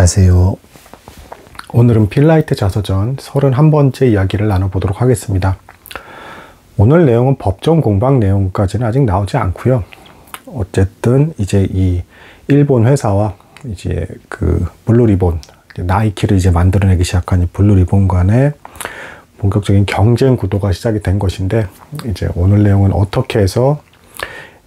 안녕하세요. 오늘은 필라이트 자서전 31번째 이야기를 나눠보도록 하겠습니다. 오늘 내용은 법정 공방 내용까지는 아직 나오지 않고요. 어쨌든 이제 이 일본 회사와 이제 그 블루리본, 나이키를 이제 만들어내기 시작한 이 블루리본 간의 본격적인 경쟁 구도가 시작이 된 것인데, 이제 오늘 내용은 어떻게 해서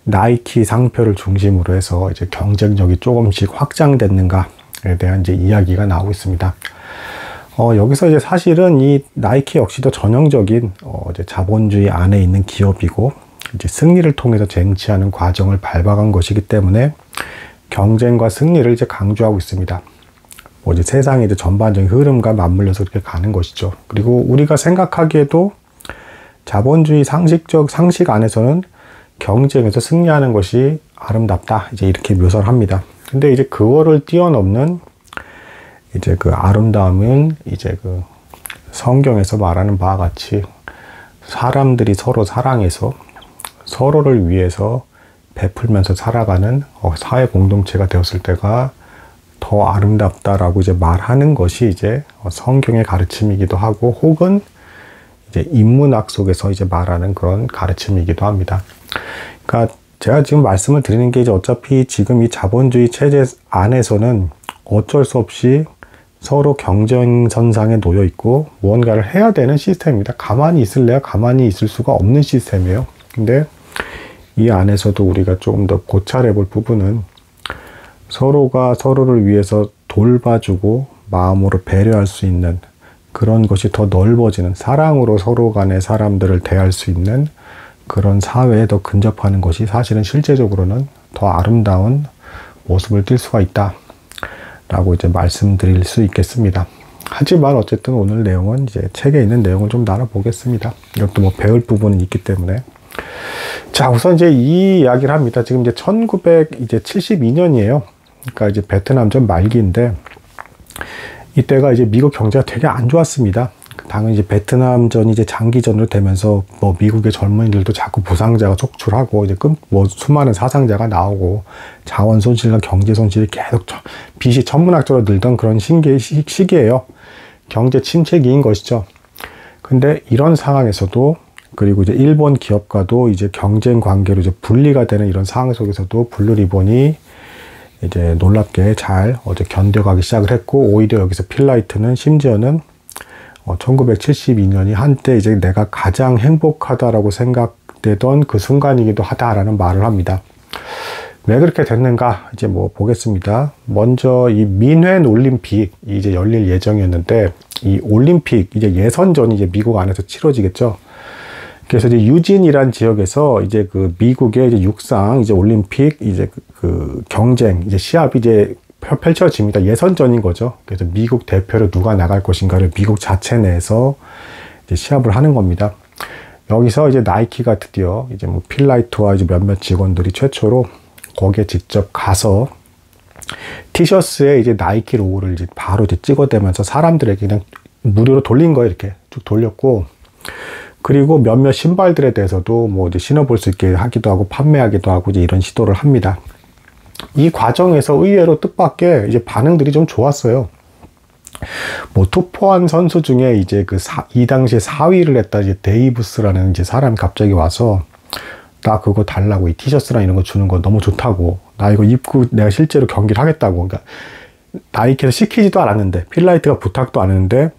나이키 상표를 중심으로 해서 이제 경쟁력이 조금씩 확장됐는가에 대한 이제 이야기가 나오고 있습니다. 여기서 이제 사실은 이 나이키 역시도 전형적인 이제 자본주의 안에 있는 기업이고, 이제 승리를 통해서 쟁취하는 과정을 밟아간 것이기 때문에 경쟁과 승리를 이제 강조하고 있습니다. 이제 세상의 이제 전반적인 흐름과 맞물려서 그렇게 가는 것이죠. 그리고 우리가 생각하기에도 자본주의 상식 안에서는 경쟁에서 승리하는 것이 아름답다, 이제 이렇게 묘사를 합니다. 근데 이제 그거를 뛰어넘는 이제 그 아름다움은 이제 그 성경에서 말하는 바와 같이 사람들이 서로 사랑해서 서로를 위해서 베풀면서 살아가는 사회 공동체가 되었을 때가 더 아름답다라고 이제 말하는 것이 이제 성경의 가르침이기도 하고, 혹은 이제 인문학 속에서 이제 말하는 그런 가르침이기도 합니다. 그러니까 제가 지금 말씀을 드리는 게 이제 어차피 지금 이 자본주의 체제 안에서는 어쩔 수 없이 서로 경쟁선상에 놓여 있고 무언가를 해야 되는 시스템입니다. 가만히 있을래야 가만히 있을 수가 없는 시스템이에요. 근데 이 안에서도 우리가 조금 더 고찰해 볼 부분은 서로가 서로를 위해서 돌봐주고 마음으로 배려할 수 있는 그런 것이 더 넓어지는, 사랑으로 서로 간의 사람들을 대할 수 있는 그런 사회에 더 근접하는 것이 사실은 실제적으로는 더 아름다운 모습을 띌 수가 있다 라고 이제 말씀드릴 수 있겠습니다. 하지만 어쨌든 오늘 내용은 이제 책에 있는 내용을 좀 나눠보겠습니다. 이것도 뭐 배울 부분이 있기 때문에. 자, 우선 이제 이 이야기를 합니다. 지금 이제 1972년이에요. 그러니까 이제 베트남전 말기인데, 이때가 이제 미국 경제가 되게 안 좋았습니다. 당연히 이제 베트남전이 이제 장기전으로 되면서 뭐 미국의 젊은이들도 자꾸 부상자가 속출하고 이제 뭐 수많은 사상자가 나오고 자원 손실과 경제 손실이 계속 빚이 천문학적으로 늘던 그런 시기예요. 경제 침체기인 것이죠. 근데 이런 상황에서도, 그리고 이제 일본 기업과도 이제 경쟁 관계로 이제 분리가 되는 이런 상황 속에서도 블루리본이 이제 놀랍게 잘 견뎌가기 시작을 했고, 오히려 여기서 필라이트는 심지어는 1972년이 한때 이제 내가 가장 행복하다라고 생각되던 그 순간이기도 하다라는 말을 합니다. 왜 그렇게 됐는가? 이제 뭐 보겠습니다. 먼저 이 민헨 올림픽이 이제 열릴 예정이었는데, 이 올림픽 이제 예선전이 이제 미국 안에서 치러지겠죠. 그래서 이제 유진이란 지역에서 이제 그 미국의 이제 육상 이제 올림픽 이제 그 경쟁 이제 시합이 이제 펼쳐집니다. 예선전인 거죠. 그래서 미국 대표로 누가 나갈 것인가를 미국 자체 내에서 이제 시합을 하는 겁니다. 여기서 이제 나이키가 드디어 이제 뭐 필라이트와 이제 몇몇 직원들이 최초로 거기에 직접 가서 티셔츠에 이제 나이키 로고를 이제 바로 이제 찍어대면서 사람들에게 그냥 무료로 돌린 거예요. 이렇게 쭉 돌렸고, 그리고 몇몇 신발들에 대해서도 뭐 이제 신어볼 수 있게 하기도 하고 판매하기도 하고 이제 이런 시도를 합니다. 이 과정에서 의외로 뜻밖의 이제 반응들이 좀 좋았어요. 뭐 투포한 선수 중에 이제 이 당시에 4위를 했다 이제 데이브스라는 이제 사람이 갑자기 와서 나 그거 달라고, 이 티셔츠랑 이런 거 주는 거 너무 좋다고, 나 이거 입고 내가 실제로 경기를 하겠다고. 그러니까 나이키에서 시키지도 않았는데, 필라이트가 부탁도 안 했는데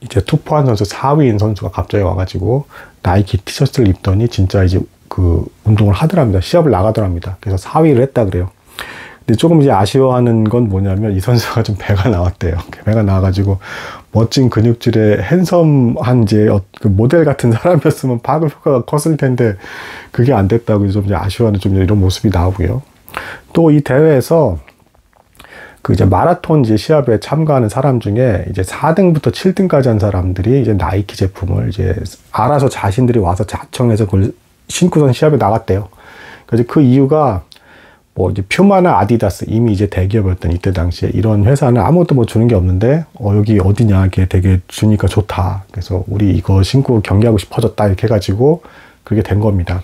이제 투포한 선수 4위인 선수가 갑자기 와가지고 나이키 티셔츠를 입더니 진짜 이제 그 운동을 하더랍니다. 시합을 나가더랍니다. 그래서 4위를 했다 그래요. 근데 조금 이제 아쉬워하는 건 뭐냐면 이 선수가 좀 배가 나왔대요. 배가 나와가지고 멋진 근육질의 핸섬한 이제 그 모델 같은 사람이었으면 파급 효과가 컸을 텐데 그게 안 됐다고 좀 이제 아쉬워하는 좀 이런 모습이 나오고요. 또 이 대회에서 그 이제 마라톤 이제 시합에 참가하는 사람 중에 이제 4등부터 7등까지 한 사람들이 이제 나이키 제품을 이제 알아서 자신들이 와서 자청해서 그걸 신고선 시합에 나갔대요. 그래서 그 이유가 뭐 이제 퓨마나 아디다스, 이미 이제 대기업이었던 이때 당시에 이런 회사는 아무것도 뭐 주는 게 없는데 여기 어디냐, 이게 되게 주니까 좋다. 그래서 우리 이거 신고 경기하고 싶어졌다 이렇게 해가지고 그게 된 겁니다.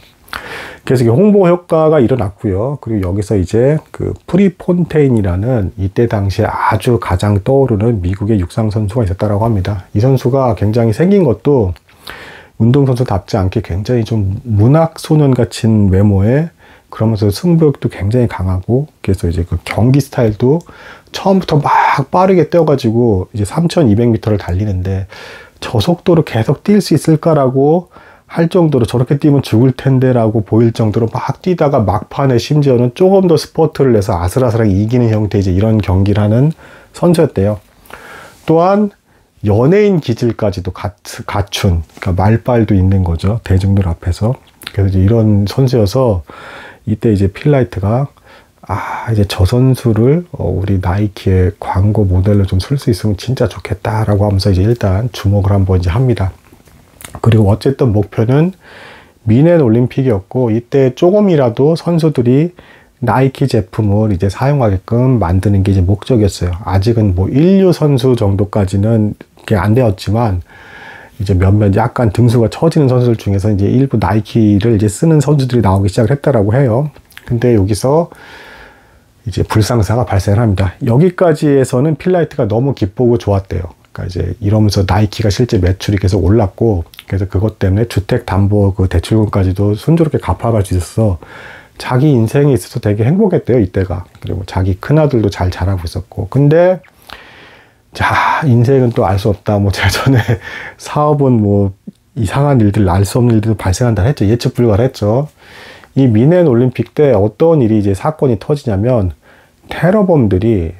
그래서 이게 홍보 효과가 일어났고요. 그리고 여기서 이제 그 프리폰테인이라는 이때 당시에 아주 가장 떠오르는 미국의 육상 선수가 있었다라고 합니다. 이 선수가 굉장히 생긴 것도 운동선수답지 않게 굉장히 좀 문학 소년 같은 외모에, 그러면서 승부욕도 굉장히 강하고, 그래서 이제 그 경기 스타일도 처음부터 막 빠르게 뛰어가지고 이제 3200m를 달리는데 저 속도로 계속 뛸 수 있을까라고 할 정도로, 저렇게 뛰면 죽을 텐데 라고 보일 정도로 막 뛰다가 막판에 심지어는 조금 더 스퍼트를 내서 아슬아슬하게 이기는 형태, 이제 이런 경기를 하는 선수였대요. 또한 연예인 기질까지도 갖춘, 그러니까 말빨도 있는 거죠, 대중들 앞에서. 그래서 이제 이런 선수여서 이때 이제 필라이트가 이제 저 선수를 우리 나이키의 광고 모델로 좀 쓸 수 있으면 진짜 좋겠다라고 하면서 이제 일단 주목을 한번 이제 합니다. 그리고 어쨌든 목표는 미넨 올림픽이었고, 이때 조금이라도 선수들이 나이키 제품을 이제 사용하게끔 만드는 게 이제 목적이었어요. 아직은 뭐 인류 선수 정도까지는 이게 안 되었지만, 이제 몇몇 약간 등수가 처지는 선수들 중에서 이제 일부 나이키를 이제 쓰는 선수들이 나오기 시작을 했다라고 해요. 근데 여기서 이제 불상사가 발생을 합니다. 여기까지에서는 필라이트가 너무 기쁘고 좋았대요. 그러니까 이제 이러면서 나이키가 실제 매출이 계속 올랐고, 그래서 그것 때문에 주택담보 그 대출금까지도 순조롭게 갚아갈 수 있어서 자기 인생에 있어서 되게 행복했대요, 이때가. 그리고 자기 큰아들도 잘 자라고 있었고. 근데 자, 인생은 또 알 수 없다. 뭐 제가 전에 사업은 뭐 이상한 일들, 알 수 없는 일들도 발생한다 했죠. 예측 불가했죠. 이 미넨 올림픽 때 어떤 일이 이제 사건이 터지냐면, 테러범들이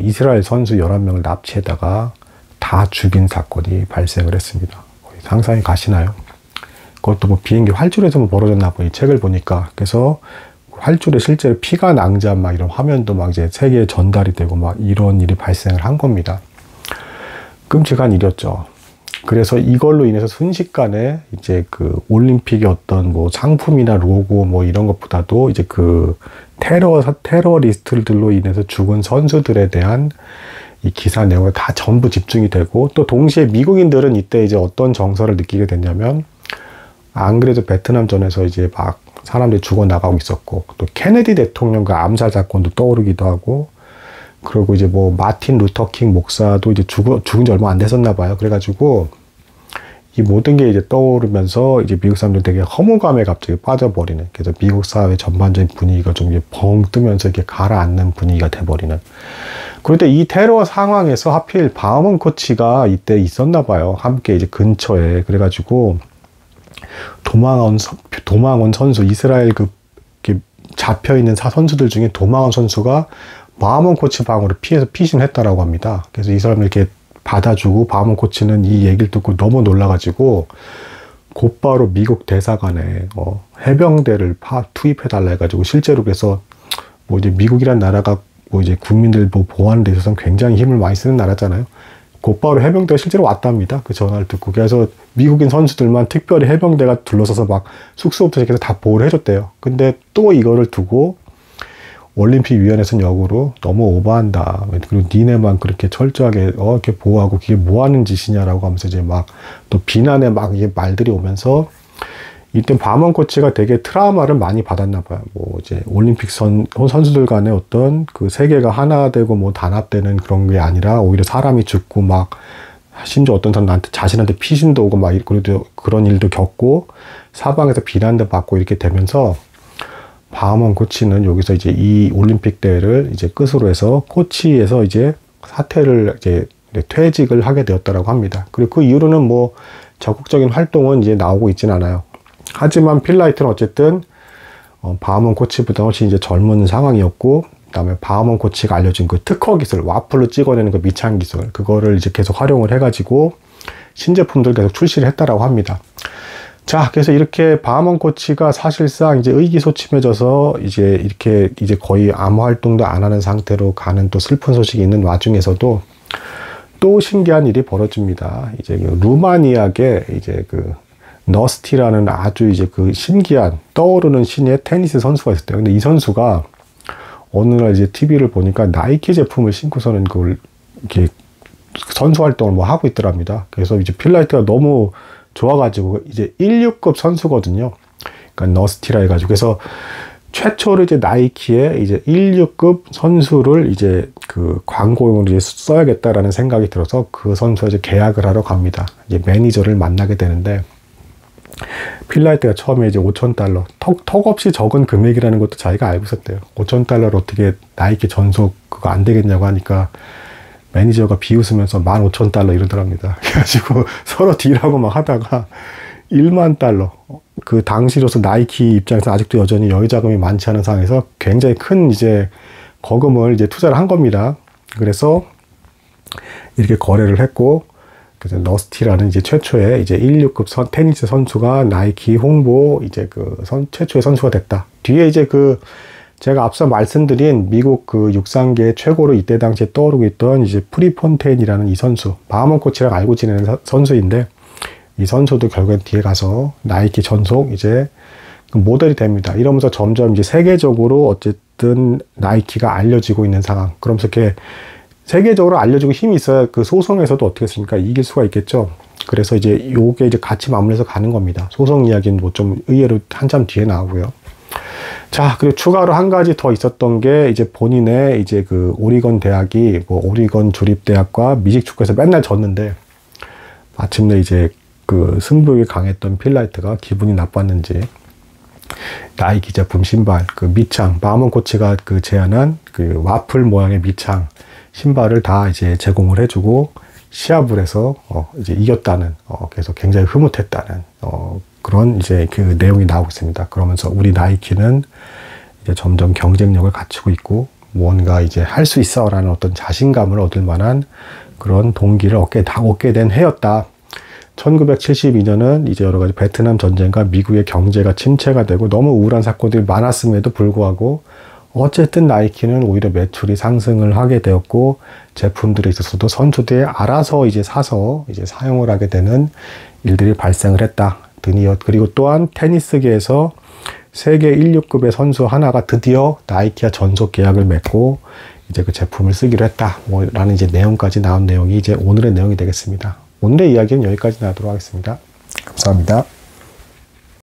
이스라엘 선수 11명을 납치해다가 다 죽인 사건이 발생을 했습니다. 상상이 가시나요? 그것도 뭐 비행기 활주로에서 뭐 벌어졌나 봐, 이 책을 보니까. 그래서 활주로에 실제로 피가 낭자한 막 이런 화면도 막 이제 세계에 전달이 되고 막 이런 일이 발생을 한 겁니다. 끔찍한 일이었죠. 그래서 이걸로 인해서 순식간에 이제 그 올림픽의 어떤 뭐 상품이나 로고 뭐 이런 것보다도 이제 그 테러리스트들로 인해서 죽은 선수들에 대한 이 기사 내용에 다 전부 집중이 되고, 또 동시에 미국인들은 이때 이제 어떤 정서를 느끼게 됐냐면, 안 그래도 베트남전에서 이제 막 사람들이 죽어나가고 있었고, 또 케네디 대통령과 암살 사건도 떠오르기도 하고, 그리고 이제 뭐 마틴 루터킹 목사도 이제 죽은 지 얼마 안 됐었나 봐요. 그래가지고 이 모든 게 이제 떠오르면서 이제 미국 사람들이 되게 허무감에 갑자기 빠져버리는, 그래서 미국 사회 전반적인 분위기가 좀 이제 벙 뜨면서 이렇게 가라앉는 분위기가 돼버리는. 그런데 이 테러 상황에서 하필 바흐먼 코치가 이때 있었나 봐요. 함께 이제 근처에. 그래가지고 도망온 선수, 이스라엘 그 잡혀있는 선수들 중에 도망온 선수가 바흐먼 코치 방으로 피해서 피신했다라고 합니다. 그래서 이 사람을 이렇게 받아주고, 바흐먼 코치는 이 얘기를 듣고 너무 놀라가지고 곧바로 미국 대사관에 해병대를 투입해달라 해가지고, 실제로 그래서 뭐 이제 미국이란 나라가 뭐 이제 국민들 뭐 보호하는 데 있어서는 굉장히 힘을 많이 쓰는 나라잖아요. 곧바로 해병대가 실제로 왔답니다. 그 전화를 듣고. 그래서 미국인 선수들만 특별히 해병대가 둘러서서 막 숙소부터 시작해서 다 보호를 해줬대요. 근데 또 이거를 두고 올림픽위원회에서는 역으로 너무 오버한다. 그리고 니네만 그렇게 철저하게 이렇게 보호하고 그게 뭐 하는 짓이냐라고 하면서 이제 막 또 비난의 막 이게 말들이 오면서, 이때 바흐먼 코치가 되게 트라우마를 많이 받았나 봐요. 뭐 이제 올림픽 선수들 간의 어떤 그 세계가 하나 되고 뭐 단합되는 그런 게 아니라 오히려 사람이 죽고 막, 심지어 어떤 사람 자신한테 피신도 오고 막 그런 일도 겪고 사방에서 비난도 받고 이렇게 되면서, 바흐먼 코치는 여기서 이제 이 올림픽 대회를 이제 끝으로 해서 코치에서 이제 사퇴를 이제 퇴직을 하게 되었다라고 합니다. 그리고 그 이후로는 뭐 적극적인 활동은 이제 나오고 있지는 않아요. 하지만 필라이트는 어쨌든 바흐먼 코치보다 훨씬 이제 젊은 상황이었고, 그다음에 바흐먼 코치가 알려준 그 특허 기술, 와플로 찍어내는 그 미창 기술, 그거를 이제 계속 활용을 해가지고 신제품들 계속 출시를 했다라고 합니다. 자, 그래서 이렇게 바흐먼 코치가 사실상 이제 의기소침해져서 이제 이렇게 이제 거의 아무 활동도 안 하는 상태로 가는 또 슬픈 소식이 있는 와중에서도 또 신기한 일이 벌어집니다. 이제 그 루마니아계 이제 그 너스티라는 아주 이제 그 신기한 떠오르는 신의 테니스 선수가 있었대요. 근데 이 선수가 어느 날 이제 TV를 보니까 나이키 제품을 신고서는 그걸 이렇게 선수 활동을 뭐 하고 있더랍니다. 그래서 이제 필라이트가 너무 좋아가지고, 이제 16급 선수거든요. 그러니까 너스티라 해가지고. 그래서 최초로 이제 나이키의 이제 16급 선수를 이제 그 광고용으로 이제 써야겠다라는 생각이 들어서 그 선수와 이제 계약을 하러 갑니다. 이제 매니저를 만나게 되는데, 필라이트가 처음에 이제 $5,000, 턱없이 적은 금액이라는 것도 자기가 알고 있었대요. $5,000를 어떻게 나이키 전속 그거 안 되겠냐고 하니까 매니저가 비웃으면서 $15,000 이러더랍니다. 그래가지고 서로 딜하고 막 하다가 $10,000. 그 당시로서 나이키 입장에서 아직도 여전히 여유 자금이 많지 않은 상황에서 굉장히 큰 이제 거금을 이제 투자를 한 겁니다. 그래서 이렇게 거래를 했고, 그래서 너스티라는 이제 최초의 이제 16급 테니스 선수가 나이키 홍보 이제 그 최초의 선수가 됐다. 뒤에 이제 그 제가 앞서 말씀드린 미국 그 육상계 최고로 이때 당시에 떠오르고 있던 이제 프리폰테인이라는 이 선수, 바하먼 코치랑 알고 지내는 선수인데, 이 선수도 결국엔 뒤에 가서 나이키 전속 이제 그 모델이 됩니다. 이러면서 점점 이제 세계적으로 어쨌든 나이키가 알려지고 있는 상황. 그러면서 이렇게 세계적으로 알려지고 힘이 있어야 그 소송에서도 어떻게 했습니까? 이길 수가 있겠죠. 그래서 이제 요게 이제 같이 맞물려서 가는 겁니다. 소송 이야기는 뭐 좀 의외로 한참 뒤에 나오고요. 자, 그리고 추가로 한 가지 더 있었던 게 이제 본인의 이제 그 오리건 대학이 뭐 오리건 주립대학과 미식축구에서 맨날 졌는데, 마침내 이제 그 승부욕이 강했던 필라이트가 기분이 나빴는지 나이키 제품 신발 그 밑창, 바하먼 코치가 그 제안한 그 와플 모양의 밑창 신발을 다 이제 제공을 해주고 시합을 해서 이제 이겼다는 그래서 굉장히 흐뭇했다는 그런 이제 그 내용이 나오고 있습니다. 그러면서 우리 나이키는 이제 점점 경쟁력을 갖추고 있고 뭔가 이제 할 수 있어라는 어떤 자신감을 얻을 만한 그런 동기를 얻게 된 해였다. 1972년은 이제 여러 가지 베트남 전쟁과 미국의 경제가 침체가 되고 너무 우울한 사건들이 많았음에도 불구하고 어쨌든 나이키는 오히려 매출이 상승을 하게 되었고, 제품들에 있어서도 선수들이 알아서 이제 사서 이제 사용을 하게 되는 일들이 발생을 했다. 그리고 또한 테니스계에서 세계 16급의 선수 하나가 드디어 나이키와 전속 계약을 맺고 이제 그 제품을 쓰기로 했다. 라는 이제 내용까지 나온 내용이 이제 오늘의 내용이 되겠습니다. 오늘의 이야기는 여기까지 나도록 하겠습니다. 감사합니다.